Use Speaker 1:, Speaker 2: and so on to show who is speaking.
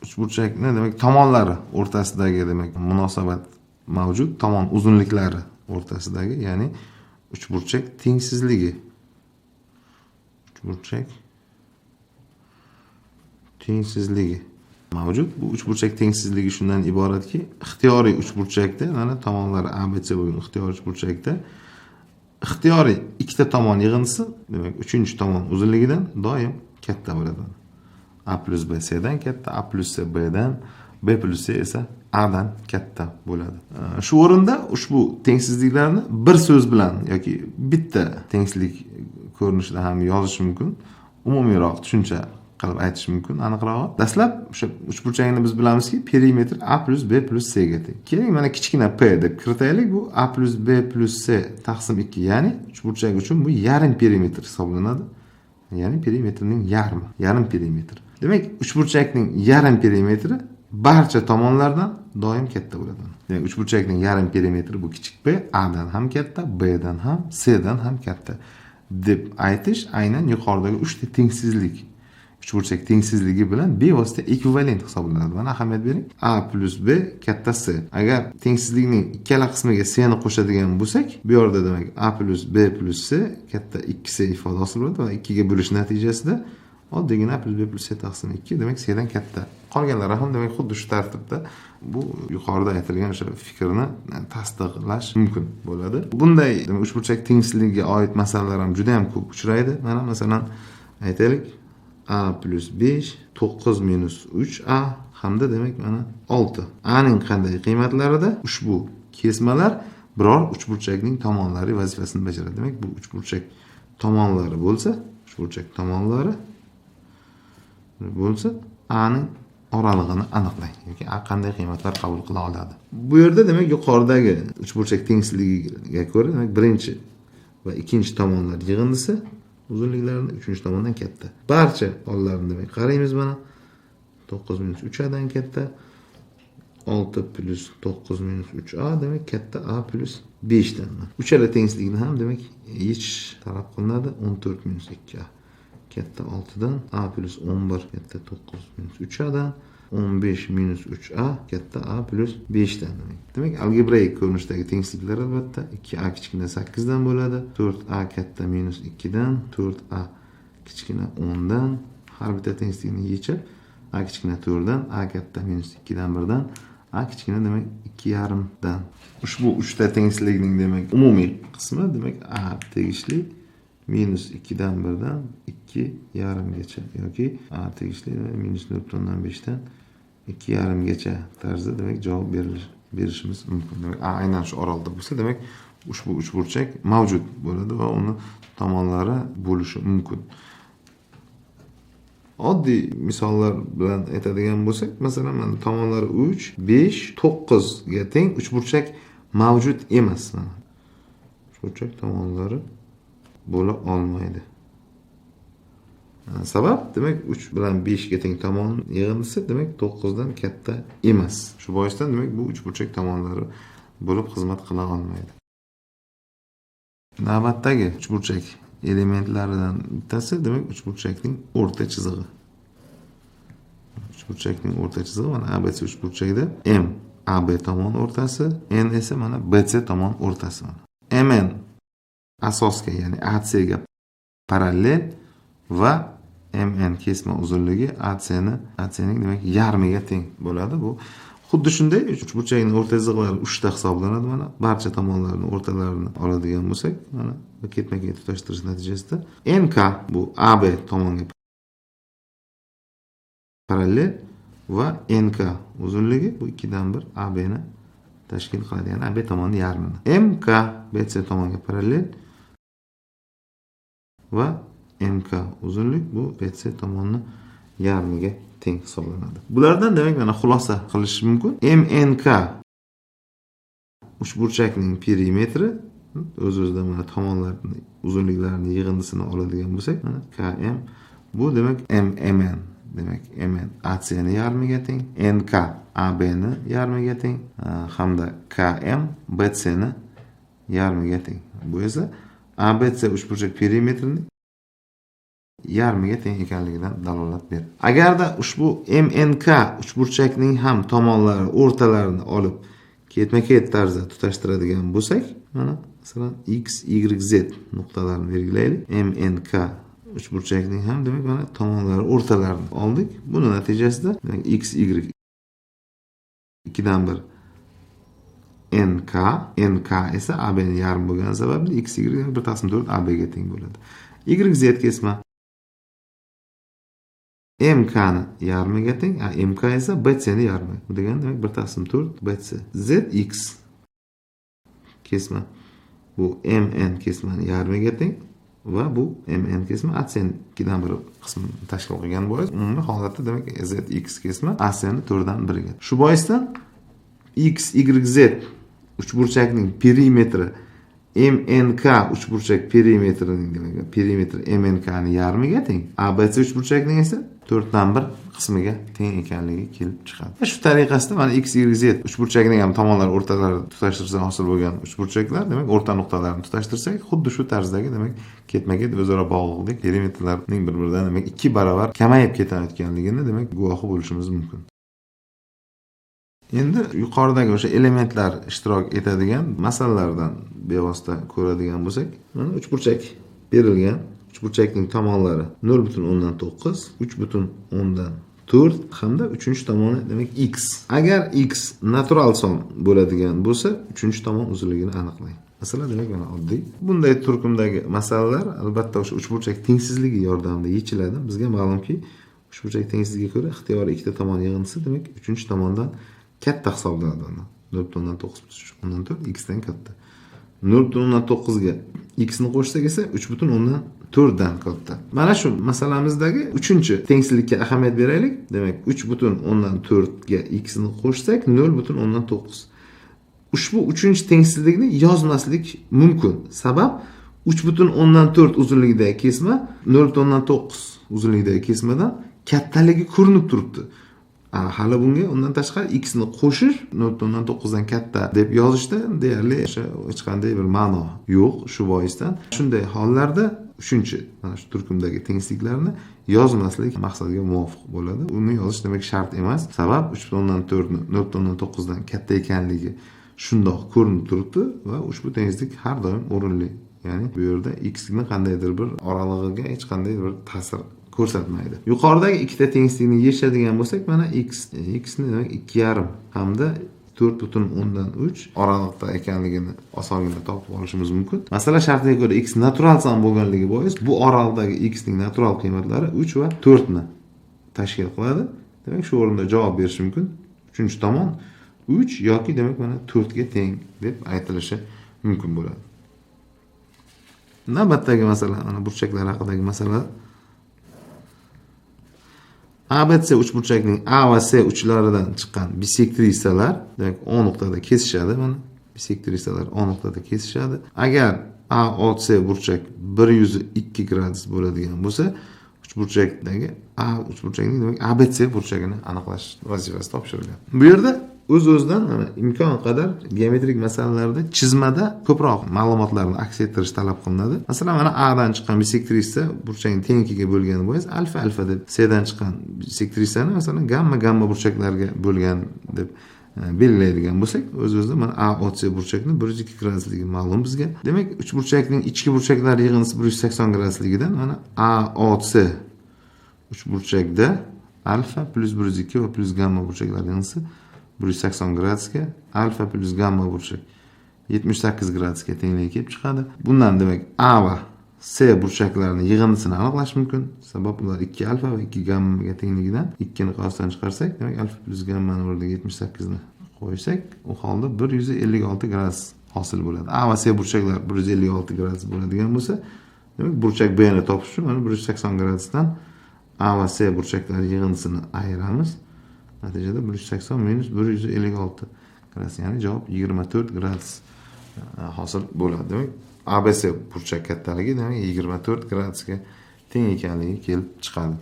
Speaker 1: uchburchakni demak tomonlari o'rtasidagi demak munosabat mavjud. Tomon uzunliklari o'rtasidagi, ya'ni uchburchak tengsizligi. Uchburchak tengsizligi mavjud. Bu uchburchak tengsizligi shundan iboratki, ixtiyoriy uchburchakda, mana tomonlari ABC bo'lgan ixtiyoriy uchburchakda ixtiyoriy ikkita tomon yig'indisi, demak, uchinchi tomon uzunligidan doim katta bo'ladi. A plus B C'dan katta, A plus C B'dan, B plus C esa A'dan katta bo'ladi. Shu o'rinda ushbu tengsizliklarni bir so'z bilan yoki bitta tengsizlik ko'rinishida ham yozish mumkin. Umumiyroq tushuncha qilib aytish mumkin aniqroq. Dastlab o'sha uchburchakni biz bilamizki, perimetr A plus B plus C ga teng. Keyin mana kichkina P deb kiritaylik. Bu A plus B plus C taqsim 2, ya'ni uchburchak uchun bu yarim perimetr hisoblanadi. Ya'ni perimetrning yarmi, yarim perimetr. Demak, uchburchakning yarim perimetri barcha tomonlardan doim katta bo'ladi. Demak, uchburchakning yarim perimetri bu kichik P A'dan ham katta, B'dan ham, C'dan ham katta deb aytish aynan yuqoridagi 3 ta tengsizlik, uchburchak tengsizligi bilan bevosita ekvivalent hisoblanadi. Mana ahamiyat bering. A plus B katta C. Agar tengsizlikning ikkala qismiga C ni qo'shadigan bo'lsak, bu yerda demak A plus B plus C katta 2C ifoda hosil bo'ladi va 2 ga bo'lish natijasida oddiygina A plus B plus C taqsim 2 demak C dan katta. Qolganlari ham demak xuddi shu tartibda bu yuqorida aytilgan o'sha fikrni tasdiqlash mumkin bo'ladi. Bunday demak uchburchak tengsizligiga oid masalalar ham juda ham ko'p uchraydi. Mana masalan aytaylik, A plus 5 9 minus 3A hamda demak mana 6. A ning qanday qiymatlarida ushbu kesmalar biror uchburchakning tomonlari vazifasini bajaradi. Demak, bu uchburchak tomonlari bo'lsa, A ning oralig'ini aniqlang yoki A qanday qiymatlar qabul qila oladi. Bu yerda demak yuqoridagi uchburchak tengsizligiga ko'ra demak birinchi va ikkinchi tomonlar yig'indisi uzunliklarini uchinchi tomondan katta. Barcha hollarni demak qaraymiz mana 9 minus 3A dan katta, 6 plus 9 minus 3A demak katta A plus 5 dan. Uchala tengsizlikni ham demak yechish talab qilinadi. 14 minus 2A katta 6 dan, A plus 11 katta 9 minus 3A dan, 15 minus 3A katta A plus 5 dan demek. Demek algebraik ko'rinishdagi tengsizliklar albatta 2A kichkina 8 dan bo'ladi, 4A katta minus 2 dan, 4A kichkina 10 dan, har bitta tengsizlikni yechib A kichkina 4 dan, A katta minus 2 dan 1 dan, A kichkina demak 2,5 dan. Ushbu 3 ta tengsizlikning demak umumiy qismi demak A tegishli minus 2 dan 1 dan 2,5 gacha yoki A tegishli minus 0,5 dan 2,5 gacha tarzda demak javob berishimiz mumkin. Demak A aynan shu orolda bo'lsa, demak ushbu uchburchak mavjud bo'ladi va uni tomonlari bo'lishi mumkin. Oddiy misollar bilan aytadigan bo'lsak, masalan, mana tomonlari 3, 5, 9 ga teng uchburchak mavjud emas. Mana uchburchak tomonlari bo'la olmaydi. Sabab demak 3 bilan 5 ga teng tomon yig'indisi demak 9 dan katta emas. Shu boisdan demak bu uchburchak tomonlari bo'lib xizmat qila olmaydi. Navbatdagi uchburchak elementlaridan bittasi demak uchburchakning o'rta chizig'i. Uchburchakning o'rta chizig'i mana ABC uchburchagida M AB tomon o'rtasi, N esa mana BC tomon o'rtasi. MN asosga, ya'ni AC ga parallel va MN kesma uzunligi AC ning demak yarmiga teng bo'ladi. Bu xuddi shunday uchburchakning o'rta chizig'lari 3 ta hisoblanadi. Mana barcha tomonlarning o'rtalarini oladigan bo'lsak, mana ketma-ket tutashtirish natijasida NK bu AB tomonga parallel va NK uzunligi bu 2 dan 1 AB ni tashkil qiladi, ya'ni AB tomonining yarmini. MK BC tomonga parallel va MK uzunlik bu BC tomonining yarmiga teng hisoblanadi. Bulardan demak mana xulosa qilish mumkin. MNK uchburchakning perimetri o'z-o'zidan mana tomonlarning uzunliklarini yig'indisini oladigan bo'lsak, mana KM bu demak MN demak MN AC ni yarmiga teng, NK AB ni yarmiga teng hamda KM BC ni yarmiga teng. Bu esa ABC uchburchak perimetrining yarmiga teng ekanligidan dalolat beradi. Agarda ushbu MNK uchburchakning ham tomonlari o'rtalarini olib ketma-ket tarzda tutashtiradigan bo'lsak, mana masalan x, y, z nuqtalarini belgilaylik. MNK uchburchakning ham demak mana tomonlari o'rtalarini oldik. Buni natijasida demak x, y 2 dan 1 NK esa AB ni yarmi bo'lgani sababli x, y 1/4 AB ga teng bo'ladi. Y, z kesma MK ni yarmiga teng, MK esa BC ni yarmi. Bu degani demak 1/4 BC. ZX kesma bu MN kesmani yarmiga teng va bu MN kesma ACN 2 dan 1 qismini tashkil qilgan bois umumiy holatda demak ZX kesma ACN 4 dan 1 ga. Shu boisdan X, Y, Z uchburchakning perimetri MNK uchburchak perimetrining demak perimetr MNK ni yarmiga teng. ABC uchburchakning esa 4 dan 1 qismiga teng ekanligi kelib chiqadi. Va shu tariqasida mana X, Y, Z uchburchakning ham tomonlari o'rtalari tutashtirsa hosil bo'lgan uchburchaklar demak o'rta nuqtalarini tutashtirsak, xuddi shu tarzdagi demak ketma-ket o'zaro bog'liqlik perimetrlarning bir-biridan demak 2 barobar kamayib ketayotganligini demak guvohi bo'lishimiz mumkin. Endi yuqoridagi o'sha elementlar ishtirok etadigan masalalardan bevosita ko'radigan bo'lsak, mana uchburchak berilgan. Uchburchakning tomonlari 0.9, 3.4 hamda 3-tomoni demak x. Agar x natural son bo'ladigan bo'lsa, 3-tomon uzunligini aniqlang. Masalan, demak mana oddiy. Bunday turkumdagi masalalar albatta o'sha uchburchak tengsizligi yordamida yechiladi. Bizga ma'lumki, uchburchak tengsizligiga ko'ra ixtiyoriy ikkita tomon yig'indisi demak 3-tomondan katta hisoblanadi. 0.9+3.4 x dan katta. 0.9 ga x ni qo'shsak esa 3.4 dan katta. Mana shu masalamizdagi 3-tengsizlikka ahamiyat beraylik. Demak 3.4 ga x ni qo'shsak 0.9. Ushbu 3-tengsizlikni yozmaslik mumkin. Sabab 3.4 uzunligidagi kesma 0.9 uzunligidagi kesmadan kattaligi ko'rinib turibdi. Hali bunga undan tashqari x ni qo'shish 0.9 dan katta deb yozishda deyarli hech qanday bir ma'no yo'q. Shu boisdan shunday hollarda mana shu turkumdagi tengsizliklarni yozmaslik maqsadga muvofiq bo'ladi. Uni yozish demak shart emas. Sabab 3.4 ni 0.9 dan katta ekanligi shundoq ko'rinib turibdi va ushbu tengsizlik har doim o'rinli. Ya'ni bu yerda x ni qandaydir bir oralig'iga hech qanday bir ta'sir ko'rsatmaydi. Yuqoridagi ikkita tengsizlikni yechadigan bo'lsak, mana x ni demak 2,5 hamda 4.3 oraliqda ekanligini osongina topib olishimiz mumkin. Masala shartiga ko'ra x natural son bo'lganligi bois bu oraliqdagi x ning natural qiymatlari 3 va 4 ni tashkil qiladi. Demak, shu o'rinda javob berish mumkin. 3-tomon 3 yoki demak mana 4 ga teng deb aytilishi mumkin bo'ladi. Navbatdagi masala mana burchaklar haqidagi masala. ABC uchburchakning A va C uchlaridan chiqqan bisektrisalar demak O nuqtada kesishadi. Mana bisektrisalar O nuqtada kesishadi. Agar AOC burchak 102 gradus bo'ladigan bo'lsa, uchburchakdagi A uchburchakning demak ABC burchagini aniqlash vazifasi topshirilgan. Bu yerda o'z-o'zidan imkon qadar geometrik masalalarda chizmada ko'proq ma'lumotlarni aks ettirish talab qilinadi. Masalan, mana A dan chiqqan bisektrisa burchakning tengiga bo'lgani bois alfa deb, C dan chiqqan bisektrisani masalan gamma burchaklarga bo'lgan deb belgilaydigan bo'lsak, o'z-o'zidan mana AOC burchakni 102 gradusligi ma'lum bizga. Demak, uch burchakning ichki burchaklari yig'indisi 180 gradusligidan mana AOC uch burchakda alfa plus 102 va plus gamma burchaklar yig'indisi 180 gradusga, alfa plus gamma burchak 78 gradusga tengligi kelib chiqadi. Bundan demak A va C burchaklarining yig'indisini aniqlash mumkin. Sabab ular 2 alfa va 2 gammaga tengligidan 2 ni qiyosdan chiqarsak, demak alfa plus gammani o'rniga 78 ni qo'ysak, u holda 156 gradus hosil bo'ladi. A va C burchaklar 156 gradus bo'ladigan bo'lsa, demak burchak B ni topish uchun mana 180 gradusdan A va C burchaklari yig'indisini ayiramiz. Natijada 180 minus 156 gradus, ya'ni javob 24 gradus hosil bo'ladi. Demak, ABC burchak kattaligi demak 24 gradusga teng ekanligi kelib chiqadi.